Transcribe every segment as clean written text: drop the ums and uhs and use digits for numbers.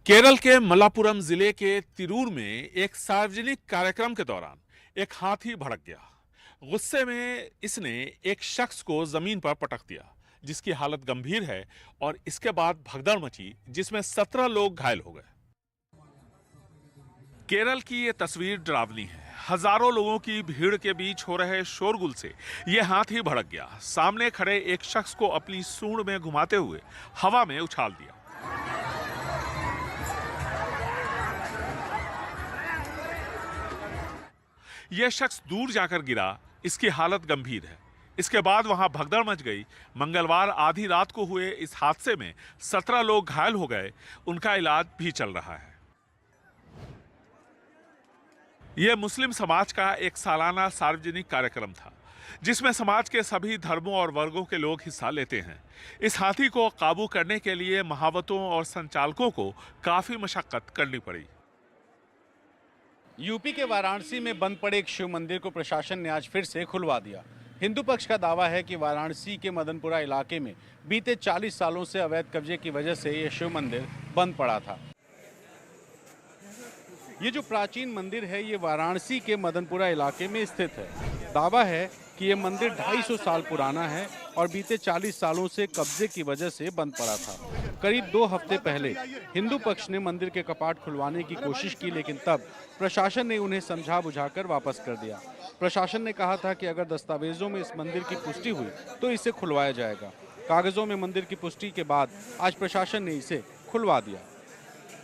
केरल के मल्लापुरम जिले के तिरूर में एक सार्वजनिक कार्यक्रम के दौरान एक हाथी भड़क गया। गुस्से में इसने एक शख्स को जमीन पर पटक दिया, जिसकी हालत गंभीर है और इसके बाद भगदड़ मची, जिसमें 17 लोग घायल हो गए। केरल की ये तस्वीर डरावनी है। हजारों लोगों की भीड़ के बीच हो रहे शोरगुल से यह हाथी भड़क गया। सामने खड़े एक शख्स को अपनी सूंड में घुमाते हुए हवा में उछाल दिया। यह शख्स दूर जाकर गिरा। इसकी हालत गंभीर है। इसके बाद वहां भगदड़ मच गई। मंगलवार आधी रात को हुए इस हादसे में 17 लोग घायल हो गए। उनका इलाज भी चल रहा है। यह मुस्लिम समाज का एक सालाना सार्वजनिक कार्यक्रम था, जिसमें समाज के सभी धर्मों और वर्गों के लोग हिस्सा लेते हैं। इस हाथी को काबू करने के लिए महावतों और संचालकों को काफी मशक्कत करनी पड़ी। यूपी के वाराणसी में बंद पड़े एक शिव मंदिर को प्रशासन ने आज फिर से खुलवा दिया। हिंदू पक्ष का दावा है कि वाराणसी के मदनपुरा इलाके में बीते 40 सालों से अवैध कब्जे की वजह से यह शिव मंदिर बंद पड़ा था। ये जो प्राचीन मंदिर है ये वाराणसी के मदनपुरा इलाके में स्थित है। दावा है कि ये मंदिर 250 साल पुराना है और बीते 40 सालों से कब्जे की वजह से बंद पड़ा था। करीब 2 हफ्ते पहले हिंदू पक्ष ने मंदिर के कपाट खुलवाने की कोशिश की, लेकिन तब प्रशासन ने उन्हें समझा बुझाकर वापस कर दिया। प्रशासन ने कहा था कि अगर दस्तावेजों में इस मंदिर की पुष्टि हुई तो इसे खुलवाया जाएगा। कागजों में मंदिर की पुष्टि के बाद आज प्रशासन ने इसे खुलवा दिया।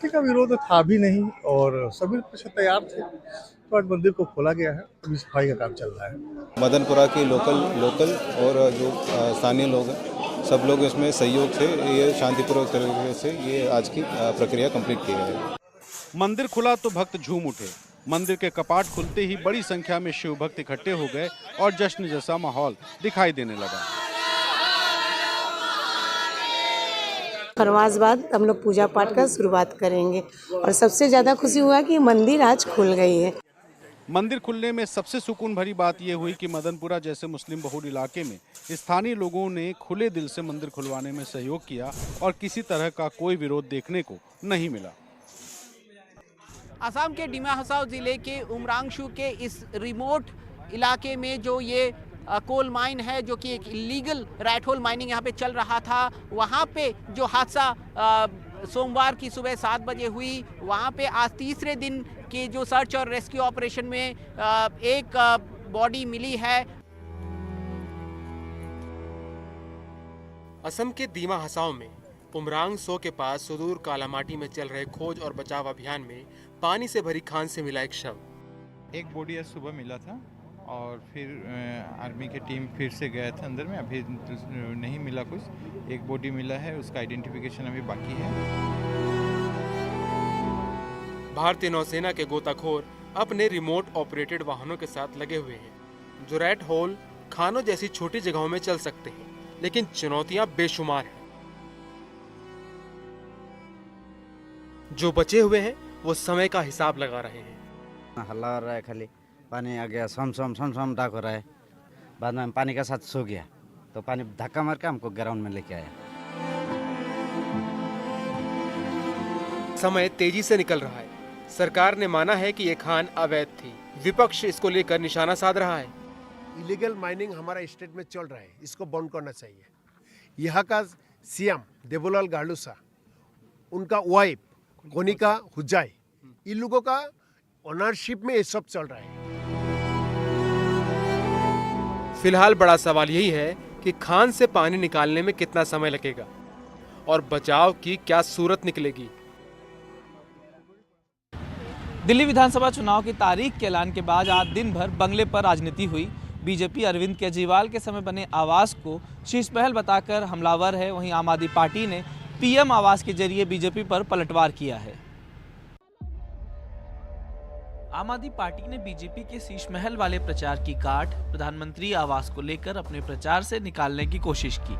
का विरोध था भी नहीं और सभी पक्ष तैयार थे, तो आज मंदिर को खोला गया है। अभी सफाई का काम चल रहा है। मदनपुरा के लोकल और जो स्थानीय लोग हैं, सब लोग इसमें सहयोग से ये शांतिपूर्वक तरीके से ये आज की प्रक्रिया कंप्लीट की है। मंदिर खुला तो भक्त झूम उठे। मंदिर के कपाट खुलते ही बड़ी संख्या में शिव भक्त इकट्ठे हो गए और जश्न जैसा माहौल दिखाई देने लगा। नमाज बाद हम लोग पूजा पाठ का शुरुआत करेंगे और सबसे ज़्यादा खुशी हुआ कि मंदिर आज खुल गई है। मंदिर खुलने में सबसे सुकून भरी बात यह हुई कि मदनपुरा जैसे मुस्लिम बहुल इलाके में स्थानीय लोगों ने खुले दिल से मंदिर खुलवाने में सहयोग किया और किसी तरह का कोई विरोध देखने को नहीं मिला। असम के डिमा हसाओ जिले के उमरांगशु के इस रिमोट इलाके में जो ये कोल माइन है, जो कि एक इलीगल रैट होल माइनिंग यहाँ पे चल रहा था, वहाँ पे जो हादसा सोमवार की सुबह 7 बजे हुई, वहाँ पे आज तीसरे दिन के जो सर्च और रेस्क्यू ऑपरेशन में एक बॉडी मिली है। असम के दीमा हसाओ में उमरांग सो के पास सुदूर कालामाटी में चल रहे खोज और बचाव अभियान में पानी से भरी खान से मिला एक शव। एक बॉडी आज सुबह मिला था और फिर आर्मी की टीम फिर से गया था अंदर में। अभी नहीं मिला कुछ। एक बॉडी मिला है, उसका आइडेंटिफिकेशन अभी बाकी है। भारतीय नौसेना के गोताखोर अपने रिमोट ऑपरेटेड वाहनों के साथ लगे हुए हैं, जो रैट होल खानों जैसी छोटी जगहों में चल सकते हैं, लेकिन चुनौतियां बेशुमार हैं। जो बचे हुए हैं वो समय का हिसाब लगा रहे हैं। हल्ला हो रहा है, खाली पानी आ गया, सम डाक हो रहा है। बाद में पानी का साथ सो गया तो पानी धक्का मार के हमको ग्राउंड में लेके आया। समय तेजी से निकल रहा है। सरकार ने माना है कि ये खान अवैध थी। विपक्ष इसको लेकर निशाना साध रहा है। इलीगल माइनिंग हमारा स्टेट में चल रहा है, इसको बंद करना चाहिए। यहाँ का सीएम देवलाल गालूसा, उनका वाइफ कोनिका हुजाई, इन लोगों का ओनरशिप में ये सब चल रहा है। फिलहाल बड़ा सवाल यही है कि खान से पानी निकालने में कितना समय लगेगा और बचाव की क्या सूरत निकलेगी। दिल्ली विधानसभा चुनाव की तारीख के ऐलान के बाद आज दिन भर बंगले पर राजनीति हुई। बीजेपी अरविंद केजरीवाल के समय बने आवास को शीर्ष पहल बताकर हमलावर है। वहीं आम आदमी पार्टी ने पीएम आवास के जरिए बीजेपी पर पलटवार किया है। आम आदमी पार्टी ने बीजेपी के शीश महल वाले प्रचार की काट प्रधानमंत्री आवास को लेकर अपने प्रचार से निकालने की कोशिश की।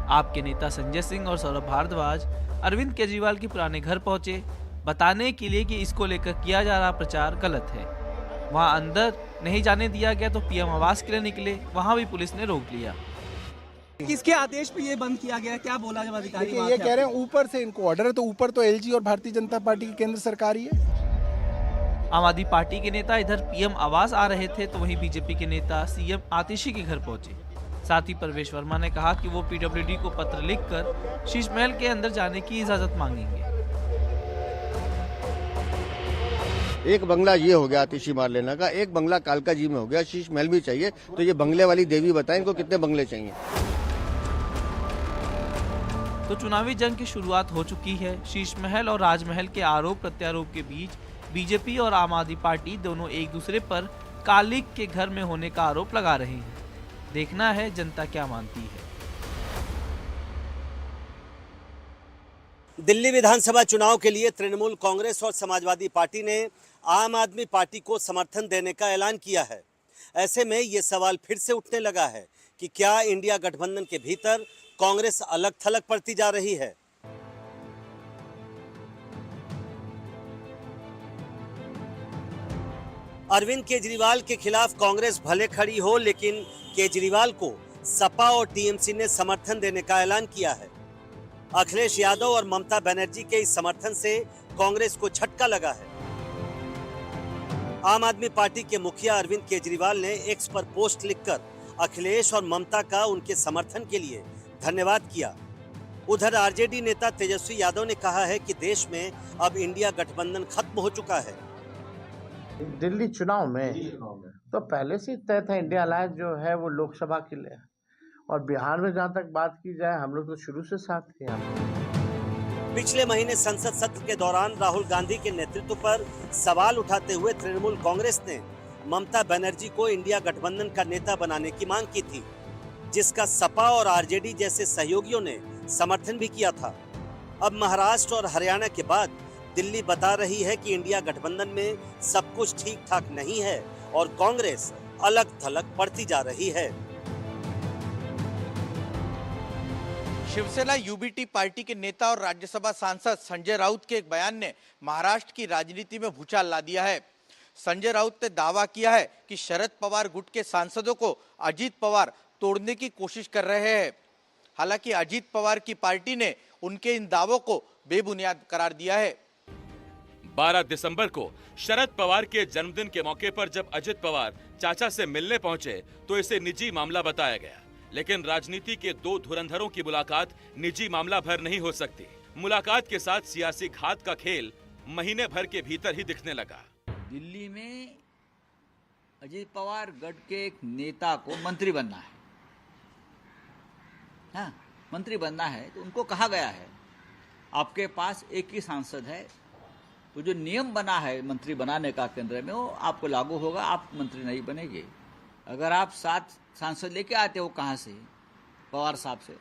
आपके नेता संजय सिंह और सौरभ भारद्वाज अरविंद केजरीवाल के पुराने घर पहुंचे, बताने के लिए कि इसको लेकर किया जा रहा प्रचार गलत है। वहां अंदर नहीं जाने दिया गया तो पीएम आवास के लिए निकले, वहां भी पुलिस ने रोक लिया। किसके आदेश पे ये बंद किया गया, क्या बोला जब अधिकारी? देखिए ये कह रहे हैं ऊपर से इनको ऑर्डर है, तो ऊपर तो एलजी और भारतीय जनता पार्टी की केंद्र सरकार ही है। आम आदमी पार्टी के नेता इधर पीएम आवास आ रहे थे तो वहीं बीजेपी के नेता सीएम आतिशी के घर पहुंचे। साथ ही परवेश वर्मा ने कहा कि वो पीडब्ल्यूडी को पत्र लिखकर शीश महल के अंदर जाने की इजाजत मांगेंगे। एक बंगला ये हो गया आतिशी मारलेना का, एक बंगला कालका जी में हो गया, शीश महल भी चाहिए। तो ये बंगले वाली देवी बताएं इनको कितने बंगले चाहिए। तो चुनावी जंग की शुरुआत हो चुकी है। शीश महल और राजमहल के आरोप प्रत्यारोप के बीच बीजेपी और आम आदमी पार्टी दोनों एक दूसरे पर कालिक के घर में होने का आरोप लगा रहे हैं। देखना है जनता क्या मानती है। दिल्ली विधानसभा चुनाव के लिए तृणमूल कांग्रेस और समाजवादी पार्टी ने आम आदमी पार्टी को समर्थन देने का ऐलान किया है। ऐसे में ये सवाल फिर से उठने लगा है कि क्या इंडिया गठबंधन के भीतर कांग्रेस अलग थलग पड़ती जा रही है। अरविंद केजरीवाल के खिलाफ कांग्रेस भले खड़ी हो, लेकिन केजरीवाल को सपा और टीएमसी ने समर्थन देने का ऐलान किया है। अखिलेश यादव और ममता बनर्जी के इस समर्थन से कांग्रेस को झटका लगा है। आम आदमी पार्टी के मुखिया अरविंद केजरीवाल ने एक्स पर पोस्ट लिखकर अखिलेश और ममता का उनके समर्थन के लिए धन्यवाद किया। उधर आरजेडी नेता तेजस्वी यादव ने कहा है कि देश में अब इंडिया गठबंधन खत्म हो चुका है। दिल्ली चुनाव में तो पहले से तय था इंडिया अलायंस जो है वो लोकसभा के लिए, और बिहार में जहाँ तक बात की जाए हम लोग तो शुरू से साथ थे। पिछले महीने संसद सत्र के दौरान राहुल गांधी के नेतृत्व पर सवाल उठाते हुए तृणमूल कांग्रेस ने ममता बनर्जी को इंडिया गठबंधन का नेता बनाने की मांग की थी, जिसका सपा और आरजेडी जैसे सहयोगियों ने समर्थन भी किया था। अब महाराष्ट्र और हरियाणा के बाद दिल्ली बता रही है कि इंडिया गठबंधन में सब कुछ ठीक ठाक नहीं है और कांग्रेस अलग थलग पड़ती जा रही है। शिवसेना यूबीटी पार्टी के नेता और राज्यसभा सांसद संजय राउत के एक बयान ने महाराष्ट्र की राजनीति में भूचाल ला दिया है। संजय राउत ने दावा किया है कि शरद पवार गुट के सांसदों को अजीत पवार तोड़ने की कोशिश कर रहे हैं। हालांकि अजीत पवार की पार्टी ने उनके इन दावों को बेबुनियाद करार दिया है। 12 दिसंबर को शरद पवार के जन्मदिन के मौके पर जब अजित पवार चाचा से मिलने पहुंचे तो इसे निजी मामला बताया गया, लेकिन राजनीति के दो धुरंधरों की मुलाकात निजी मामला भर नहीं हो सकती। मुलाकात के साथ सियासी घात का खेल महीने भर के भीतर ही दिखने लगा। दिल्ली में अजीत पवार गढ़ के एक नेता को मंत्री बनना है, हाँ मंत्री बनना है, तो उनको कहा गया है आपके पास एक ही सांसद है, तो जो नियम बना है मंत्री बनाने का केंद्र में वो आपको लागू होगा, आप मंत्री नहीं बनेंगे। अगर आप 7 सांसद लेके आते हो कहाँ से, पवार साहब से,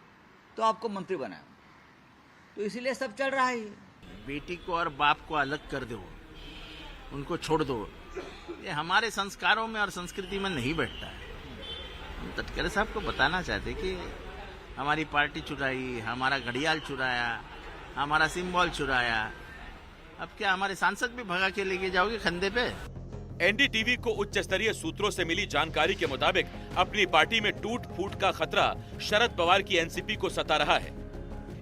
तो आपको मंत्री बनाए। तो इसीलिए सब चल रहा है। बेटी को और बाप को अलग कर दो, उनको छोड़ दो, ये हमारे संस्कारों में और संस्कृति में नहीं बैठता है। हम तटकरे साहब को बताना चाहते कि हमारी पार्टी चुराई, हमारा घड़ियाल चुराया, हमारा सिंबल चुराया, अब क्या हमारे सांसद भी भगा के लेके जाओगे खंदे पे? एनडीटीवी को उच्च स्तरीय सूत्रों से मिली जानकारी के मुताबिक अपनी पार्टी में टूट फूट का खतरा शरद पवार की एनसीपी को सता रहा है।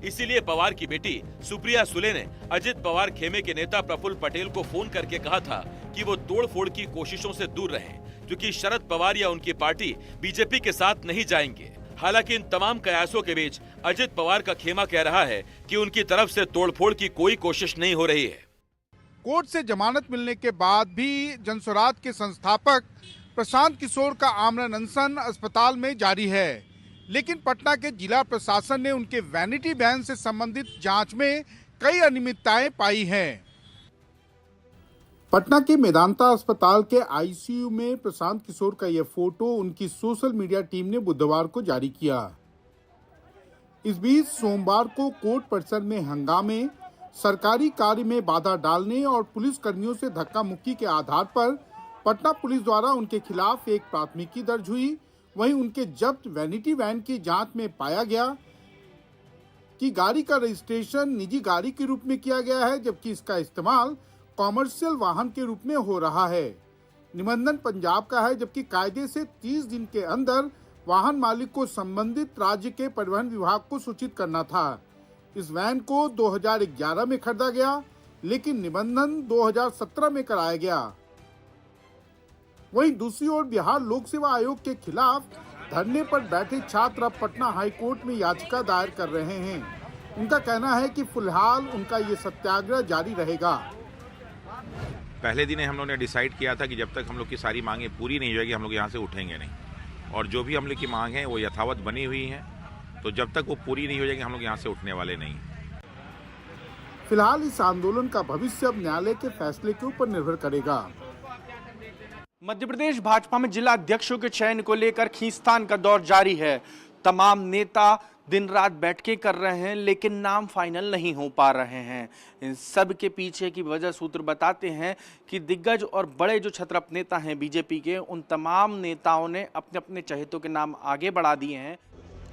इसीलिए पवार की बेटी सुप्रिया सुले ने अजित पवार खेमे के नेता प्रफुल्ल पटेल को फोन करके कहा था कि वो तोड़फोड़ की कोशिशों से दूर रहें, क्योंकि शरद पवार या उनकी पार्टी बीजेपी के साथ नहीं जाएंगे। हालांकि इन तमाम कयासों के बीच अजित पवार का खेमा कह रहा है कि उनकी तरफ से तोड़फोड़ की कोई कोशिश नहीं हो रही है। कोर्ट से जमानत मिलने के बाद भी जनस्वराज के संस्थापक प्रशांत किशोर का आमरण अनशन अस्पताल में जारी है, लेकिन पटना के जिला प्रशासन ने उनके वैनिटी वैन से संबंधित जांच में कई अनियमितताएं पाई हैं। पटना के मेदांता अस्पताल के आईसीयू में प्रशांत किशोर का यह फोटो उनकी सोशल मीडिया टीम ने बुधवार को जारी किया। इस बीच सोमवार को कोर्ट परिसर में हंगामे, सरकारी कार्य में बाधा डालने और पुलिस कर्मियों से धक्का मुक्की के आधार पर पटना पुलिस द्वारा उनके खिलाफ एक प्राथमिकी दर्ज हुई। वहीं उनके जब्त वैनिटी वैन की जांच में पाया गया कि गाड़ी का रजिस्ट्रेशन निजी गाड़ी के रूप में किया गया है, जबकि इसका इस्तेमाल कॉमर्शियल वाहन के रूप में हो रहा है। निबंधन पंजाब का है, जबकि कायदे से 30 दिन के अंदर वाहन मालिक को संबंधित राज्य के परिवहन विभाग को सूचित करना था। इस वैन को 2011 में खरीदा गया, लेकिन निबंधन 2017 में कराया गया। वहीं दूसरी ओर बिहार लोक सेवा आयोग के खिलाफ धरने पर बैठे छात्र अब पटना हाई कोर्ट में याचिका दायर कर रहे हैं। उनका कहना है कि फिलहाल उनका ये सत्याग्रह जारी रहेगा। पहले दिन हम लोग ने डिसाइड किया था कि जब तक हम लोग की सारी मांगें पूरी नहीं होगी हम लोग यहाँ से उठेंगे नहीं, और जो भी हम लोग की मांग है वो यथावत बनी हुई है, तो जब तक वो पूरी नहीं हो जाएगी हम लोग यहाँ से उठने वाले नहीं। फिलहाल इस आंदोलन का भविष्य अब न्यायालय के फैसले के ऊपर निर्भर करेगा। मध्य प्रदेश भाजपा में जिला अध्यक्षों के चयन को लेकर खींचतान का दौर जारी है। तमाम नेता दिन रात बैठकें कर रहे हैं, लेकिन नाम फाइनल नहीं हो पा रहे हैं। इन सब के पीछे की वजह सूत्र बताते हैं कि दिग्गज और बड़े जो छत्रप नेता हैं बीजेपी के, उन तमाम नेताओं ने अपने अपने चहेतों के नाम आगे बढ़ा दिए हैं।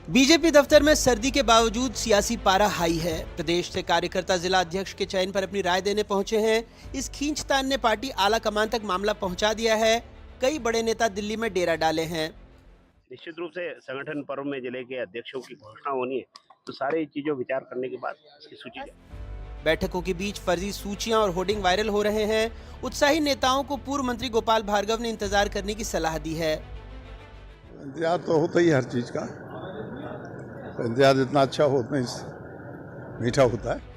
बीजेपी दफ्तर में सर्दी के बावजूद सियासी पारा हाई है। प्रदेश से कार्यकर्ता जिला अध्यक्ष के चयन पर अपनी राय देने पहुंचे हैं। इस खींचतान ने पार्टी आला कमान तक मामला पहुंचा दिया है। कई बड़े नेता दिल्ली में डेरा डाले हैं। निश्चित रूप से संगठन पर्व में जिले के अध्यक्षों की घोषणा होनी है, तो सारी चीजों विचार करने के बाद इसकी सूची बैठकों के बीच फर्जी सूचियां और होर्डिंग वायरल हो रहे हैं। उत्साही नेताओं को पूर्व मंत्री गोपाल भार्गव ने इंतजार करने की सलाह दी है। इंतजार तो होता ही हर चीज का, इंतजार जितना अच्छा हो उतना मीठा होता है।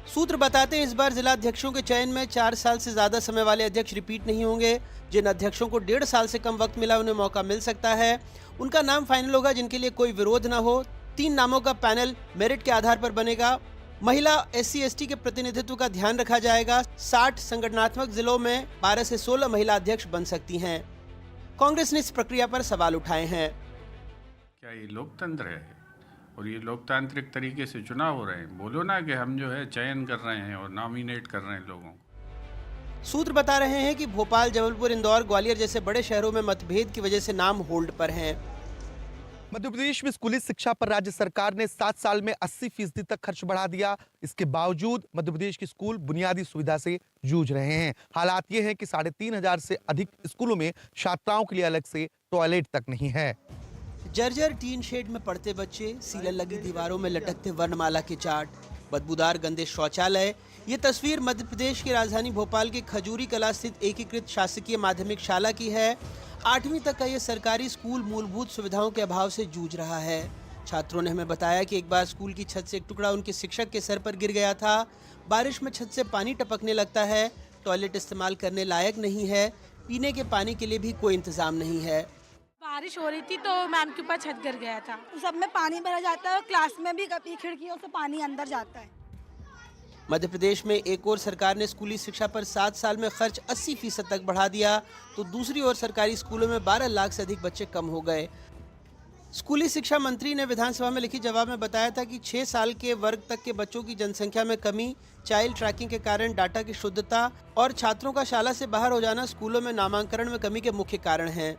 सूत्र बताते हैं इस बार जिला अध्यक्षों के चयन में 4 साल से ज्यादा समय वाले अध्यक्ष रिपीट नहीं होंगे। जिन अध्यक्षों को 1.5 साल से कम वक्त मिला उन्हें मौका मिल सकता है। उनका नाम फाइनल होगा जिनके लिए कोई विरोध न हो। 3 नामों का पैनल मेरिट के आधार पर बनेगा। महिला SC/ST के प्रतिनिधित्व का ध्यान रखा जाएगा। 60 संगठनात्मक जिलों में 12 से 16 महिला अध्यक्ष बन सकती हैं। कांग्रेस ने इस प्रक्रिया पर सवाल उठाए हैं। क्या ये लोकतंत्र है और ये लोकतांत्रिक तरीके से चुनाव हो रहे हैं? बोलो ना कि हम जो है चयन कर रहे हैं और नॉमिनेट कर रहे हैं लोगों को। सूत्र बता रहे हैं कि भोपाल, जबलपुर, इंदौर, ग्वालियर जैसे बड़े शहरों में मतभेद की वजह से नाम होल्ड पर हैं। मध्य प्रदेश में स्कूली शिक्षा पर राज्य सरकार ने 7 साल में 80% तक खर्च बढ़ा दिया। इसके बावजूद मध्य प्रदेश के स्कूल बुनियादी सुविधा से जूझ रहे हैं। हालात ये हैं कि 3,500 से अधिक स्कूलों में छात्राओं के लिए अलग से टॉयलेट तक नहीं है। जर्जर टीन शेड में पढ़ते बच्चे, सीलन लगी दीवारों में लटकते वर्णमाला के चार्ट, बदबूदार गंदे शौचालय। ये तस्वीर मध्य प्रदेश की राजधानी भोपाल के खजूरी कला स्थित एकीकृत शासकीय माध्यमिक शाला की है। 8वीं तक का ये सरकारी स्कूल मूलभूत सुविधाओं के अभाव से जूझ रहा है। छात्रों ने हमें बताया कि एक बार स्कूल की छत से एक टुकड़ा उनके शिक्षक के सर पर गिर गया था। बारिश में छत से पानी टपकने लगता है। टॉयलेट इस्तेमाल करने लायक नहीं है। पीने के पानी के लिए भी कोई इंतजाम नहीं है। बारिश हो रही थी तो मैम के ऊपर छत गिर गया था। सब में पानी भरा जाता है और क्लास में भी कभी खिड़कियों से पानी अंदर जाता है। मध्य प्रदेश में एक ओर सरकार ने स्कूली शिक्षा पर 7 साल में खर्च 80% तक बढ़ा दिया, तो दूसरी ओर सरकारी स्कूलों में 12 लाख से अधिक बच्चे कम हो गए। स्कूली शिक्षा मंत्री ने विधानसभा में लिखित जवाब में बताया था कि 6 साल के वर्ग तक के बच्चों की जनसंख्या में कमी, चाइल्ड ट्रैकिंग के कारण डाटा की शुद्धता और छात्रों का शाला से बाहर हो जाना स्कूलों में नामांकन में कमी के मुख्य कारण हैं।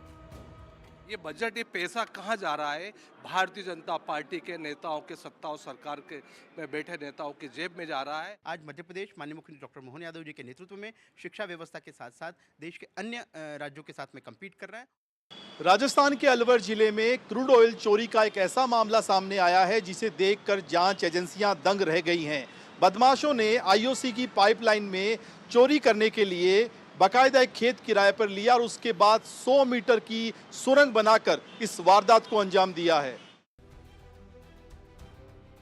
ये बजट, ये पैसा कहाँ जा रहा है? भारतीय जनता पार्टी के नेताओं के, सत्ता और सरकार के में बैठे नेताओं की जेब में जा रहा है। आज मध्य प्रदेश माननीय मुख्यमंत्री डॉक्टर मोहन यादव जी के नेतृत्व में शिक्षा व्यवस्था के साथ साथ देश के अन्य राज्यों के साथ में कम्पीट कर रहा है। राजस्थान के अलवर जिले में क्रूड ऑयल चोरी का एक ऐसा मामला सामने आया है जिसे देखकर जांच एजेंसियां दंग रह गई हैं। बदमाशों ने IOC की पाइपलाइन में चोरी करने के लिए बाकायदा एक खेत किराए पर लिया और उसके बाद 100 मीटर की सुरंग बनाकर इस वारदात को अंजाम दिया है।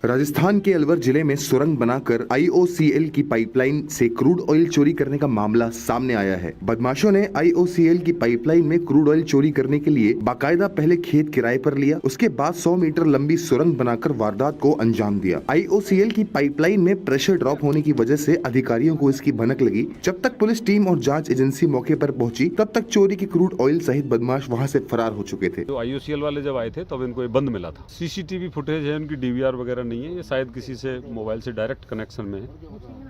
राजस्थान के अलवर जिले में सुरंग बनाकर IOCL की पाइपलाइन से क्रूड ऑयल चोरी करने का मामला सामने आया है। बदमाशों ने IOCL की पाइपलाइन में क्रूड ऑयल चोरी करने के लिए बाकायदा पहले खेत किराए पर लिया, उसके बाद 100 मीटर लंबी सुरंग बनाकर वारदात को अंजाम दिया। IOCL की पाइपलाइन में प्रेशर ड्रॉप होने की वजह से अधिकारियों को इसकी भनक लगी। जब तक पुलिस टीम और जाँच एजेंसी मौके पर पहुंची तब तक चोरी की क्रूड ऑयल सहित बदमाश वहाँ से फरार हो चुके थे। IOCL वाले जब आए थे तब इनको ये बंद मिला था। CCTV फुटेज है, उनकी DVR वगैरह नहीं है, ये शायद किसी से मोबाइल से डायरेक्ट कनेक्शन में है,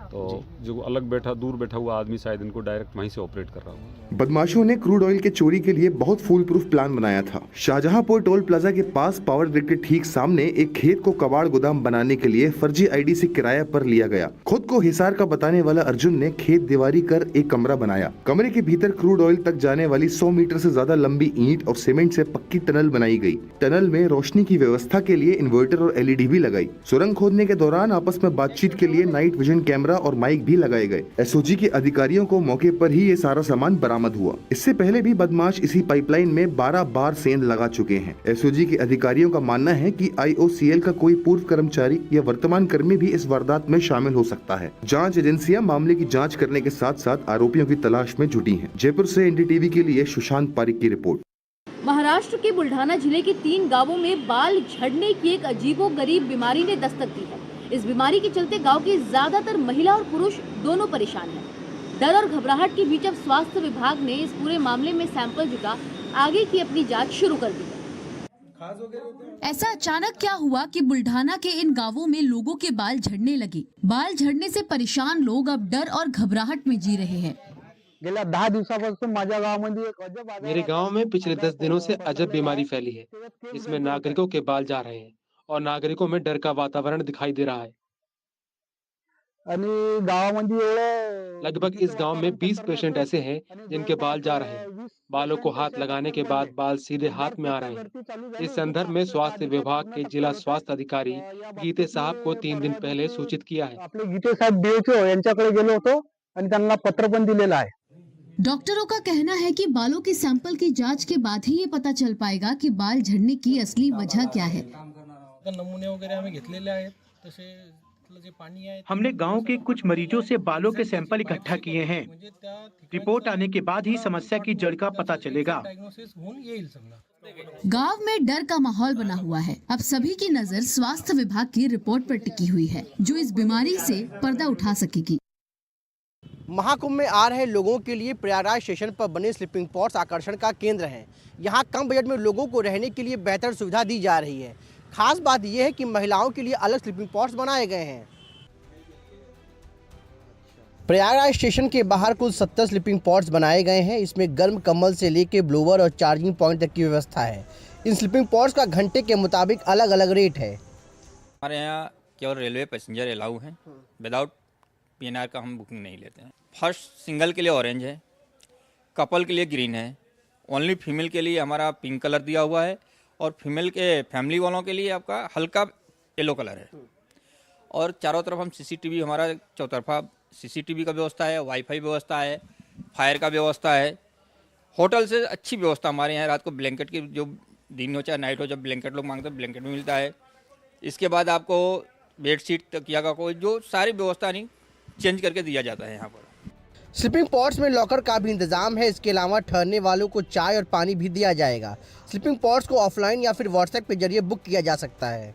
तो जो अलग बैठा दूर बैठा हुआ आदमी शायद इनको डायरेक्ट वहीं से ऑपरेट कर रहा होगा। बदमाशों ने क्रूड ऑयल के चोरी के लिए बहुत फूल प्रूफ प्लान बनाया था। शाहजहांपुर टोल प्लाजा के पास पावर ग्रिड के ठीक सामने एक खेत को कबाड़ गोदाम बनाने के लिए फर्जी आईडी से किराया पर लिया गया। खुद को हिसार का बताने वाला अर्जुन ने खेत दीवारी कर एक कमरा बनाया। कमरे के भीतर क्रूड ऑयल तक जाने वाली 100 मीटर से ज्यादा लंबी ईंट और सीमेंट से पक्की टनल बनाई गई। टनल में रोशनी की व्यवस्था के लिए इन्वर्टर और LED भी लगाई। सुरंग खोदने के दौरान आपस में बातचीत के लिए नाइट विजन कैमरा और माइक भी लगाए गए। SOG के अधिकारियों को मौके पर ही ये सारा सामान बरामद हुआ। इससे पहले भी बदमाश इसी पाइपलाइन में 12 बार सेंध लगा चुके हैं। SOG के अधिकारियों का मानना है कि IOCL का कोई पूर्व कर्मचारी या वर्तमान कर्मी भी इस वारदात में शामिल हो सकता है। जांच एजेंसियां मामले की जांच करने के साथ साथ आरोपियों की तलाश में जुटी हैं। जयपुर से NDTV के लिए सुशांत पारिक की रिपोर्ट। महाराष्ट्र के बुल्ढाना जिले के 3 गांवों में बाल झड़ने की एक अजीबोगरीब बीमारी ने दस्तक दी है। इस बीमारी के चलते गांव के ज्यादातर महिला और पुरुष दोनों परेशान हैं। डर और घबराहट के बीच अब स्वास्थ्य विभाग ने इस पूरे मामले में सैंपल जुटा आगे की अपनी जांच शुरू कर दी है। ऐसा अचानक क्या हुआ कि बुल्ढाना के इन गांवों में लोगों के बाल झड़ने लगे। बाल झड़ने से परेशान लोग अब डर और घबराहट में जी रहे हैं। गेल्या 10 दिवसापासून माझ्या गावामध्ये एक अजब मेरे गांव में पिछले 10 दिनों से अजब बीमारी फैली है। इसमें नागरिकों के बाल जा रहे हैं और नागरिकों में डर का वातावरण दिखाई दे रहा है। लगभग इस गांव में 20 पेशेंट ऐसे हैं जिनके बाल जा रहे हैं। बालों को हाथ लगाने के बाद बाल सीधे हाथ में आ रहे हैं। इस संदर्भ में स्वास्थ्य विभाग के जिला स्वास्थ्य अधिकारी गीते साहब को 3 दिन पहले सूचित किया है। आपले गीते साहेब DHO यांच्याकडे गेलो होतो आणि त्यांना पत्र पण दिलेलं आहे। डॉक्टरों का कहना है कि बालों के सैंपल की जांच के बाद ही ये पता चल पाएगा कि बाल झड़ने की असली वजह क्या है। नमूने वगैरह आम्ही घेतलेले आहेत, तसे जे पाणी आहे हमने गांव के कुछ मरीजों से बालों के सैंपल इकट्ठा किए हैं। रिपोर्ट आने के बाद ही समस्या की जड़ का पता चलेगा। गांव में डर का माहौल बना हुआ है। अब सभी की नजर स्वास्थ्य विभाग की रिपोर्ट पर टिकी हुई है, जो इस बीमारी से पर्दा उठा सकेगी। महाकुंभ में आ रहे लोगों के लिए प्रयागराज स्टेशन पर बने स्लीपिंग पॉट्स आकर्षण का केंद्र हैं। यहाँ कम बजट में लोगों को रहने के लिए बेहतर सुविधा दी जा रही है। खास बात यह है कि महिलाओं के लिए अलग स्लीपिंग पॉट्स बनाए गए हैं। प्रयागराज स्टेशन के बाहर कुल 70 स्लीपिंग पॉट्स बनाए गए हैं। इसमें गर्म कंबल से लेकर ब्लोवर और चार्जिंग पॉइंट तक की व्यवस्था है। इन स्लीपिंग पॉट्स का घंटे के मुताबिक अलग अलग रेट है। हमारे यहाँ केवल रेलवे पैसेंजर अलाउ हैं, विदाउट PNR का हम बुकिंग नहीं लेते हैं। फर्स्ट सिंगल के लिए ऑरेंज है, कपल के लिए ग्रीन है, ओनली फीमेल के लिए हमारा पिंक कलर दिया हुआ है और फीमेल के फैमिली वालों के लिए आपका हल्का येलो कलर है। और चारों तरफ हम CCTV, हमारा चौतरफा CCTV का व्यवस्था है, वाईफाई व्यवस्था है, फायर का व्यवस्था है। होटल से अच्छी व्यवस्था हमारे यहाँ। रात को ब्लैंकेट की, जो दिन हो चाहे नाइट हो, जब ब्लैंकेट लोग मांगते हैं ब्लैंकेट भी मिलता है। इसके बाद आपको बेडशीट, तकिया का कोई जो सारी व्यवस्था नहीं चेंज करके दिया जाता है यहाँ पर। स्लीपिंग पॉट्स में लॉकर का भी इंतजाम है। इसके अलावा ठहरने वालों को चाय और पानी भी दिया जाएगा। स्लीपिंग पॉट्स को ऑफलाइन या फिर WhatsApp के जरिए बुक किया जा सकता है।